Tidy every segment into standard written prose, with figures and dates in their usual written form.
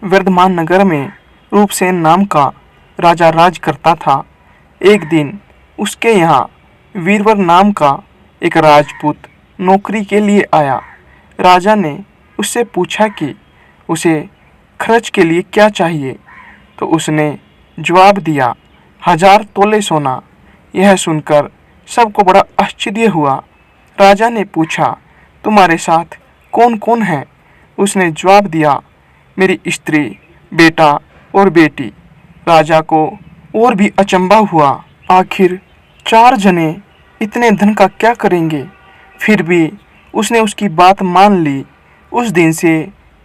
वर्धमान नगर में रूपसेन नाम का राजा राज करता था। एक दिन उसके यहाँ वीरवर नाम का एक राजपूत नौकरी के लिए आया। राजा ने उससे पूछा कि उसे खर्च के लिए क्या चाहिए, तो उसने जवाब दिया, 1000 तोले सोना। यह सुनकर सबको बड़ा आश्चर्य हुआ। राजा ने पूछा, तुम्हारे साथ कौन कौन है? उसने जवाब दिया, मेरी स्त्री, बेटा और बेटी। राजा को और भी अचंभा हुआ। आखिर 4 जने इतने धन का क्या करेंगे? फिर भी उसने उसकी बात मान ली। उस दिन से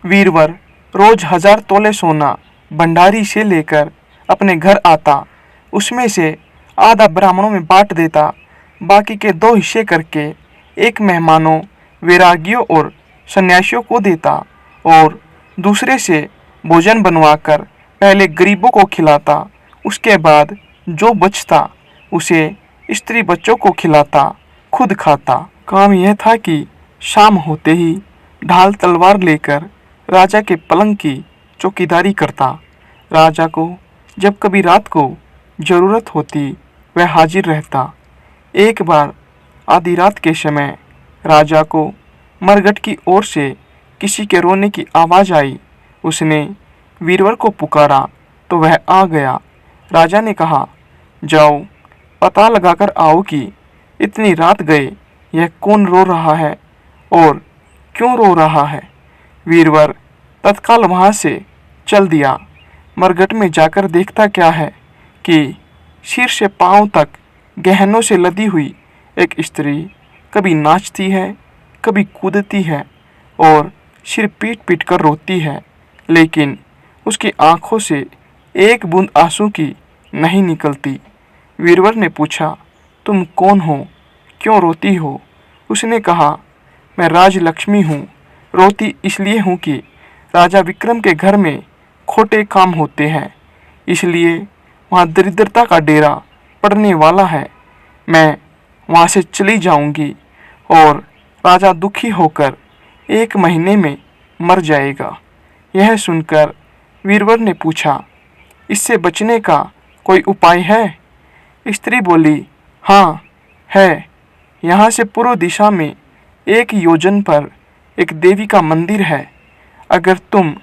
वीरवर रोज 1000 तोले सोना भंडारी से लेकर अपने घर आता। उसमें से आधा ब्राह्मणों में बांट देता, बाकी के 2 हिस्से करके एक मेहमानों, वैरागियों और सन्यासियों को देता और दूसरे से भोजन बनवाकर पहले गरीबों को खिलाता। उसके बाद जो बचता उसे स्त्री बच्चों को खिलाता, खुद खाता। काम यह था कि शाम होते ही ढाल तलवार लेकर राजा के पलंग की चौकीदारी करता। राजा को जब कभी रात को जरूरत होती वह हाजिर रहता। एक बार आधी रात के समय राजा को मरघट की ओर से किसी के रोने की आवाज़ आई। उसने वीरवर को पुकारा तो वह आ गया। राजा ने कहा, जाओ पता लगाकर आओ कि इतनी रात गए यह कौन रो रहा है और क्यों रो रहा है। वीरवर तत्काल वहाँ से चल दिया। मरघट में जाकर देखता क्या है कि सिर से पांव तक गहनों से लदी हुई एक स्त्री कभी नाचती है, कभी कूदती है और सिर पीट पीट कर रोती है, लेकिन उसकी आंखों से एक बूंद आंसू की नहीं निकलती। वीरवर ने पूछा, तुम कौन हो, क्यों रोती हो? उसने कहा, मैं राजलक्ष्मी हूँ। रोती इसलिए हूँ कि राजा विक्रम के घर में खोटे काम होते हैं, इसलिए वहाँ दरिद्रता का डेरा पड़ने वाला है। मैं वहाँ से चली जाऊंगी और राजा दुखी होकर 1 महीने में मर जाएगा। यह सुनकर वीरवर ने पूछा, इससे बचने का कोई उपाय है? स्त्री बोली, हाँ है। यहाँ से पूर्व दिशा में 1 योजन पर एक देवी का मंदिर है। अगर तुम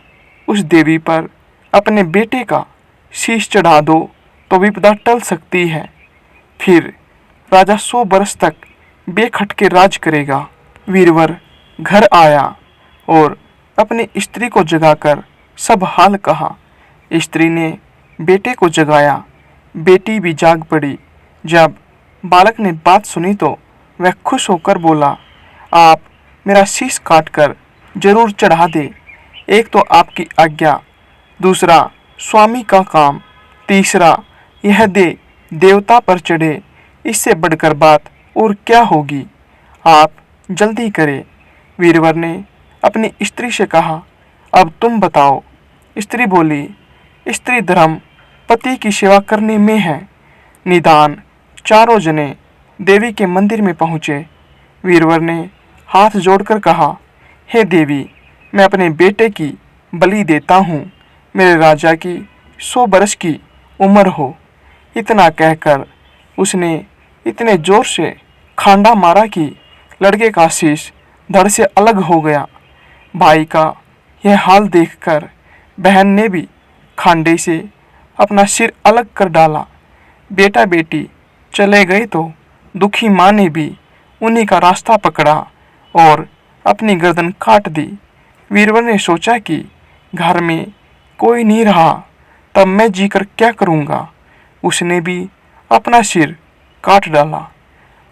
उस देवी पर अपने बेटे का शीश चढ़ा दो तो विपदा टल सकती है। फिर राजा 100 बरस तक बेखटके राज करेगा। वीरवर घर आया और अपनी स्त्री को जगाकर सब हाल कहा। स्त्री ने बेटे को जगाया। बेटी भी जाग पड़ी। जब बालक ने बात सुनी तो वह खुश होकर बोला, आप मेरा शीश काटकर जरूर चढ़ा दे। एक तो आपकी आज्ञा, दूसरा स्वामी का काम, तीसरा यह दे देवता पर चढ़े। इससे बढ़कर बात और क्या होगी? आप जल्दी करें। वीरवर ने अपनी स्त्री से कहा, अब तुम बताओ। स्त्री बोली, स्त्री धर्म पति की सेवा करने में है। निदान चारों जने देवी के मंदिर में पहुँचे। वीरवर ने हाथ जोड़कर कहा, हे देवी, मैं अपने बेटे की बलि देता हूँ। मेरे राजा की 100 बरस की उम्र हो। इतना कहकर उसने इतने जोर से खांडा मारा कि लड़के का शीश धड़ से अलग हो गया। भाई का यह हाल देखकर बहन ने भी खांडे से अपना सिर अलग कर डाला। बेटा बेटी चले गए तो दुखी माँ ने भी उन्हीं का रास्ता पकड़ा और अपनी गर्दन काट दी। वीरवर ने सोचा कि घर में कोई नहीं रहा, तब मैं जीकर क्या करूँगा। उसने भी अपना सिर काट डाला।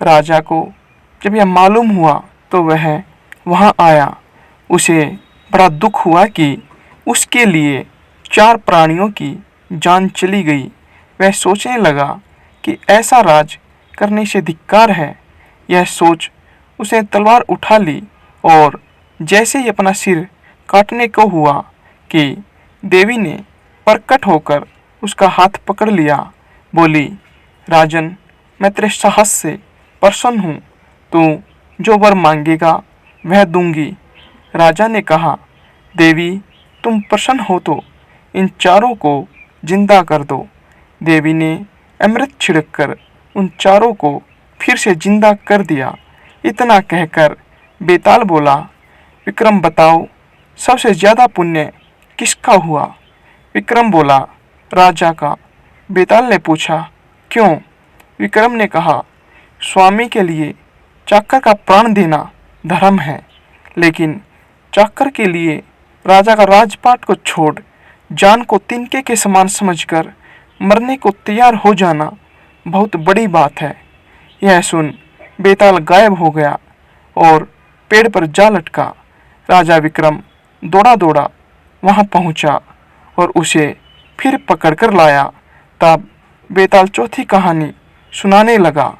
राजा को जब यह मालूम हुआ तो वह वहाँ आया। उसे बड़ा दुख हुआ कि उसके लिए 4 प्राणियों की जान चली गई। वह सोचने लगा कि ऐसा राज करने से धिक्कार है। यह सोच उसने तलवार उठा ली और जैसे ही अपना सिर काटने को हुआ कि देवी ने प्रकट होकर उसका हाथ पकड़ लिया। बोली, राजन, मैं तेरे साहस से प्रसन्न हूँ। तू जो वर मांगेगा वह दूंगी। राजा ने कहा, देवी, तुम प्रसन्न हो तो इन चारों को जिंदा कर दो। देवी ने अमृत छिड़ककर उन चारों को फिर से जिंदा कर दिया। इतना कहकर बेताल बोला, विक्रम बताओ, सबसे ज्यादा पुण्य किसका हुआ? विक्रम बोला, राजा का। बेताल ने पूछा, क्यों? विक्रम ने कहा, स्वामी के लिए चाकर का प्राण देना धर्म है, लेकिन चाकर के लिए राजा का राजपाट को छोड़ जान को तिनके के समान समझकर मरने को तैयार हो जाना बहुत बड़ी बात है। यह सुन बेताल गायब हो गया और पेड़ पर जा लटका। राजा विक्रम दौड़ा दौड़ा वहां पहुंचा और उसे फिर पकड़ कर लाया। तब बेताल चौथी कहानी सुनाने लगा,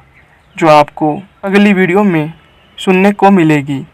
जो आपको अगली वीडियो में सुनने को मिलेगी।